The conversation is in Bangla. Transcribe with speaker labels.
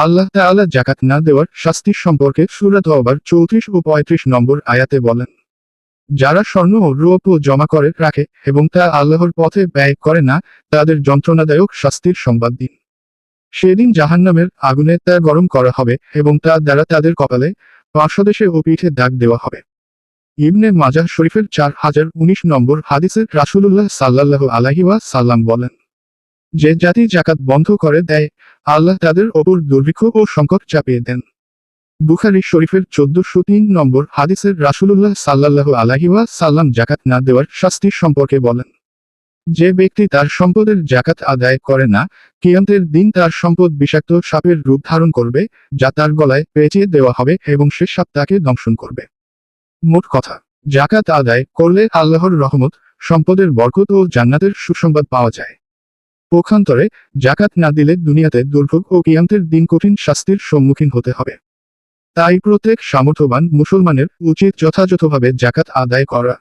Speaker 1: আল্লাহ তাআলা যাকাত না দেওয়ার শাস্তির সম্পর্কে সূরা তওবার 34 ও 35 নম্বর আয়াতে বলেন, যারা স্বর্ণ ও রৌপ্য জমা করে রাখে এবং তা আল্লাহর পথে ব্যয় করে না, তাদের যন্ত্রণাদায়ক শাস্তির সংবাদ দিন। সেদিন জাহান্নামের আগুনে তা গরম করা হবে এবং তা দ্বারা তাদের কপালে, পার্শ্বদেশে ও পিঠে দাগ দেওয়া হবে। ইবনে মাজাহ শরীফের 4019 নম্বর হাদিসে রাসূলুল্লাহ সাল্লাল্লাহু আলাইহি ওয়াসাল্লাম বলেন, যে জাতি যাকাত বন্ধ করে দেয়, আল্লাহ তাদের ওপর দুর্ভিক্ষ ও সংকট চাপিয়ে দেন। বুখারী শরীফের 1403 নম্বর হাদিসের রাসূলুল্লাহ সাল্লাল্লাহু আলাইহি ওয়াসাল্লাম যাকাত না দেওয়ার শাস্তির সম্পর্কে বলেন, যে ব্যক্তি তার সম্পদের যাকাত আদায় করে না, কিয়ামতের দিন তার সম্পদ বিষাক্ত সাপের রূপ ধারণ করবে, যা তার গলায় পেঁচিয়ে দেওয়া হবে এবং সে সাপ তাকে দংশন করবে। মোট কথা, যাকাত আদায় করলে আল্লাহর রহমত, সম্পদের বরকত ও জান্নাতের সুসংবাদ পাওয়া যায়। পক্ষান্তরে যাকাত না দিলে দুনিয়াতে দুর্ভোগ ও কিয়ামতের দিন কঠিন শাস্তির সম্মুখীন হতে হবে। তাই প্রত্যেক সামর্থ্যবান মুসলমানের উচিত যথাযথভাবে যাকাত আদায় করা।